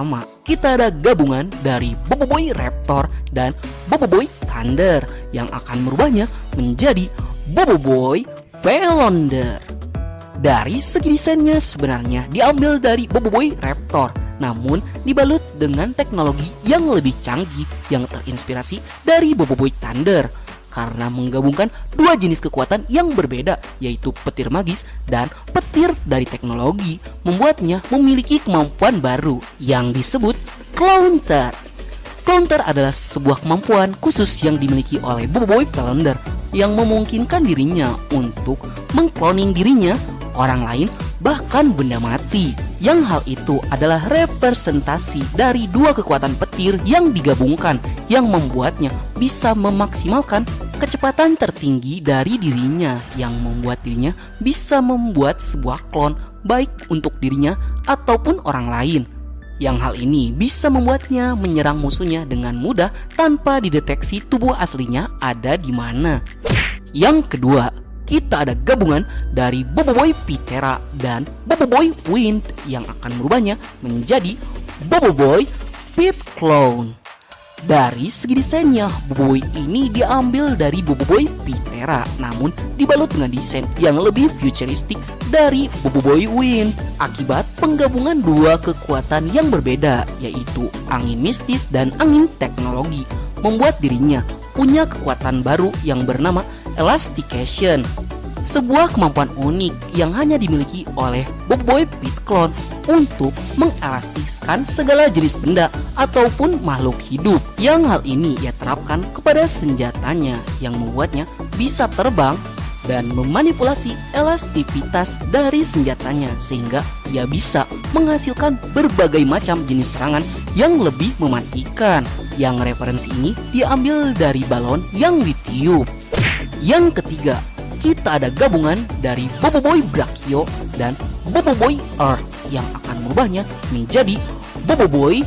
pertama, kita ada gabungan dari Boboiboy Raptor dan Boboiboy Thunder yang akan merubahnya menjadi Boboiboy Veloonder. Dari segi desainnya sebenarnya diambil dari Boboiboy Raptor, namun dibalut dengan teknologi yang lebih canggih yang terinspirasi dari Boboiboy Thunder karena menggabungkan dua jenis kekuatan yang berbeda, yaitu petir magis dan petir dari teknologi, membuatnya memiliki kemampuan baru yang disebut Clownter. Clownter adalah sebuah kemampuan khusus yang dimiliki oleh Boboiboy Veloonder yang memungkinkan dirinya untuk mengkloning dirinya, orang lain, bahkan benda mati. Yang hal itu adalah representasi dari dua kekuatan petir yang digabungkan yang membuatnya bisa memaksimalkan kecepatan tertinggi dari dirinya yang membuat dirinya bisa membuat sebuah klon baik untuk dirinya ataupun orang lain. Yang hal ini bisa membuatnya menyerang musuhnya dengan mudah tanpa dideteksi tubuh aslinya ada di mana. Yang kedua, kita ada gabungan dari Boboiboy Pitera dan Boboiboy Wind yang akan merubahnya menjadi Boboiboy Pit Clown. Dari segi desainnya, Boboiboy ini diambil dari Boboiboy Pitera, namun dibalut dengan desain yang lebih futuristik dari Boboiboy Wind akibat penggabungan dua kekuatan yang berbeda, yaitu angin mistis dan angin teknologi, membuat dirinya punya kekuatan baru yang bernama Elastication, sebuah kemampuan unik yang hanya dimiliki oleh Boboiboy Pit Clown untuk mengelastiskan segala jenis benda ataupun makhluk hidup. Yang hal ini ia terapkan kepada senjatanya yang membuatnya bisa terbang dan memanipulasi elastivitas dari senjatanya sehingga ia bisa menghasilkan berbagai macam jenis serangan yang lebih mematikan. Yang referensi ini diambil dari balon yang ditiup. Yang ketiga, kita ada gabungan dari Boboiboy Brachio dan Boboiboy Earth yang akan merubahnya menjadi Boboiboy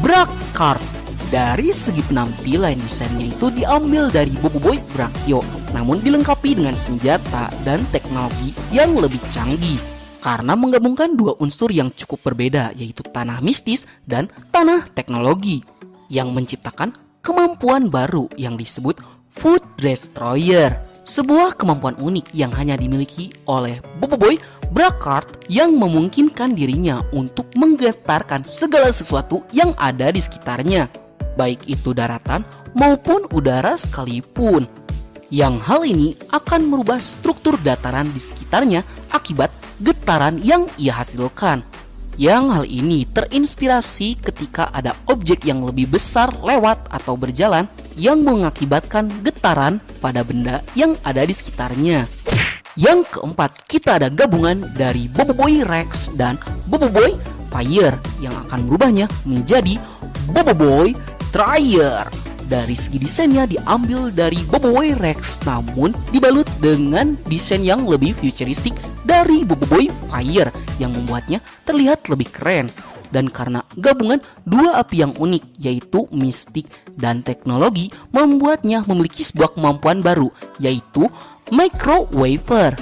Brachcart. Dari segi penampilan, desainnya itu diambil dari Boboiboy Brachio, namun dilengkapi dengan senjata dan teknologi yang lebih canggih karena menggabungkan dua unsur yang cukup berbeda, yaitu tanah mistis dan tanah teknologi, yang menciptakan kemampuan baru yang disebut Food Destroyer, sebuah kemampuan unik yang hanya dimiliki oleh Boboiboy Brachcart yang memungkinkan dirinya untuk menggetarkan segala sesuatu yang ada di sekitarnya, baik itu daratan maupun udara sekalipun. Yang hal ini akan merubah struktur dataran di sekitarnya akibat getaran yang ia hasilkan. Yang hal ini terinspirasi ketika ada objek yang lebih besar lewat atau berjalan yang mengakibatkan getaran pada benda yang ada di sekitarnya. Yang keempat, kita ada gabungan dari Boboiboy Rex dan Boboiboy Fire yang akan merubahnya menjadi Boboiboy Dryer. Dari segi desainnya diambil dari Boboiboy Rex, namun dibalut dengan desain yang lebih futuristik dari Boboiboy Fire yang membuatnya terlihat lebih keren. Dan karena gabungan dua api yang unik, yaitu mistik dan teknologi, membuatnya memiliki sebuah kemampuan baru, yaitu Microwaver.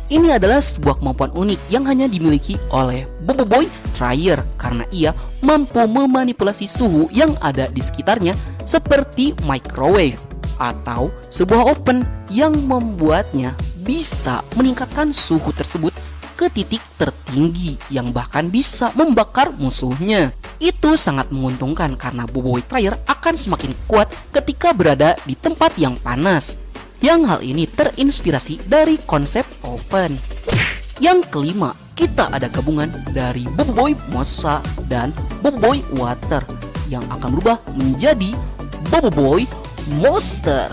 Ini adalah sebuah kemampuan unik yang hanya dimiliki oleh Boboiboy Dryer karena ia mampu memanipulasi suhu yang ada di sekitarnya seperti microwave atau sebuah oven yang membuatnya bisa meningkatkan suhu tersebut ke titik tertinggi yang bahkan bisa membakar musuhnya. Itu sangat menguntungkan karena Boboiboy Dryer akan semakin kuat ketika berada di tempat yang panas. Yang hal ini terinspirasi dari konsep oven. Yang kelima, kita ada gabungan dari Boboiboy Mossa dan Boboiboy Water yang akan berubah menjadi Boboiboy Monster.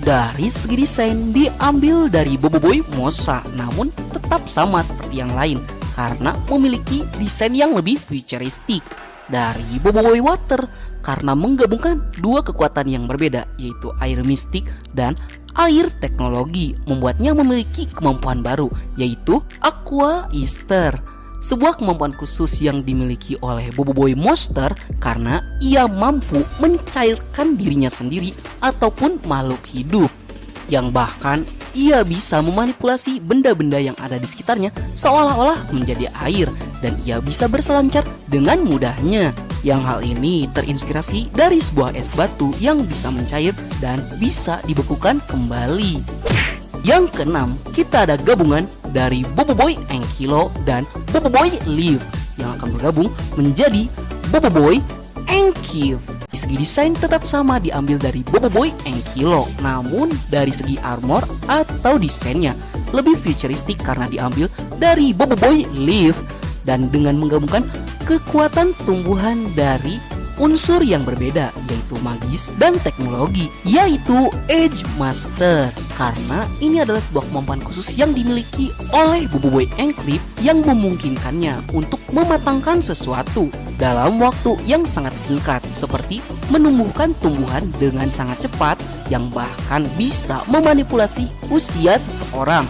Dari segi desain diambil dari Boboiboy Mossa, namun tetap sama seperti yang lain karena memiliki desain yang lebih futuristik. Dari Boboiboy Water karena menggabungkan dua kekuatan yang berbeda, yaitu air mistik dan air teknologi, membuatnya memiliki kemampuan baru, yaitu Aqua Easter, sebuah kemampuan khusus yang dimiliki oleh Boboiboy Monster karena ia mampu mencairkan dirinya sendiri ataupun makhluk hidup, yang bahkan ia bisa memanipulasi benda-benda yang ada di sekitarnya seolah-olah menjadi air, dan ia bisa berselancar dengan mudahnya. Yang hal ini terinspirasi dari sebuah es batu yang bisa mencair dan bisa dibekukan kembali. Yang keenam, kita ada gabungan dari Boboiboy Ankylo dan Boboiboy Leaf yang akan bergabung menjadi Boboiboy Ankylo. Di segi desain tetap sama diambil dari Boboiboy Ankylo, namun dari segi armor atau desainnya lebih futuristik karena diambil dari Boboiboy Leaf dan dengan menggabungkan kekuatan tumbuhan dari unsur yang berbeda yaitu magis dan teknologi, yaitu Edge Master. Karena ini adalah sebuah kemampuan khusus yang dimiliki oleh Boboiboy Ankylo yang memungkinkannya untuk mematangkan sesuatu dalam waktu yang sangat singkat, seperti menumbuhkan tumbuhan dengan sangat cepat yang bahkan bisa memanipulasi usia seseorang,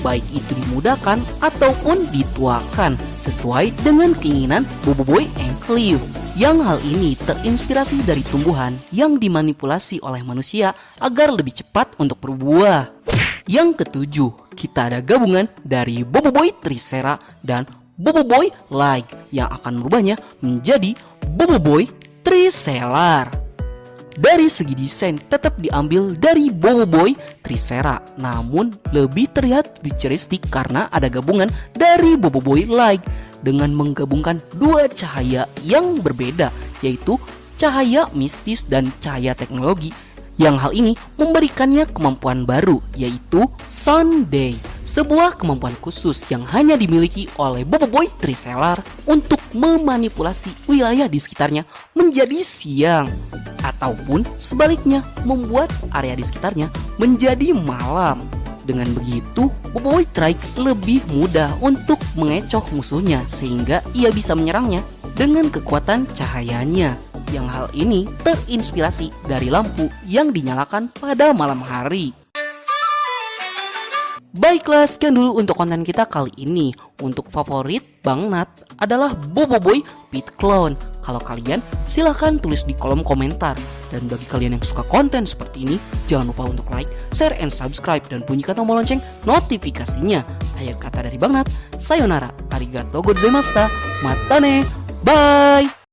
baik itu dimudahkan ataupun dituakan sesuai dengan keinginan Boboiboy Ankylo. Yang hal ini terinspirasi dari tumbuhan yang dimanipulasi oleh manusia agar lebih cepat untuk berbuah. Yang ketujuh, kita ada gabungan dari Boboiboy Trisera dan Boboiboy Light yang akan merubahnya menjadi Boboiboy Triselar. Dari segi desain tetap diambil dari Boboiboy Trisera, namun lebih terlihat futuristik karena ada gabungan dari Boboiboy Light dengan menggabungkan dua cahaya yang berbeda, yaitu cahaya mistis dan cahaya teknologi. Yang hal ini memberikannya kemampuan baru, yaitu Sunday, sebuah kemampuan khusus yang hanya dimiliki oleh Boboiboy Triselar untuk memanipulasi wilayah di sekitarnya menjadi siang, ataupun sebaliknya membuat area di sekitarnya menjadi malam. Dengan begitu, Boboiboy Trike lebih mudah untuk mengecoh musuhnya sehingga ia bisa menyerangnya dengan kekuatan cahayanya. Yang hal ini terinspirasi dari lampu yang dinyalakan pada malam hari. Baiklah, sekian dulu untuk konten kita kali ini. Untuk favorit Bang Nat adalah Boboiboy Pit Clone. Kalau kalian silahkan tulis di kolom komentar. Dan bagi kalian yang suka konten seperti ini, jangan lupa untuk like, share, and subscribe. Dan bunyikan tombol lonceng notifikasinya. Akhir kata dari Bang Nat, sayonara, arigatou gozaimashita, matane, bye.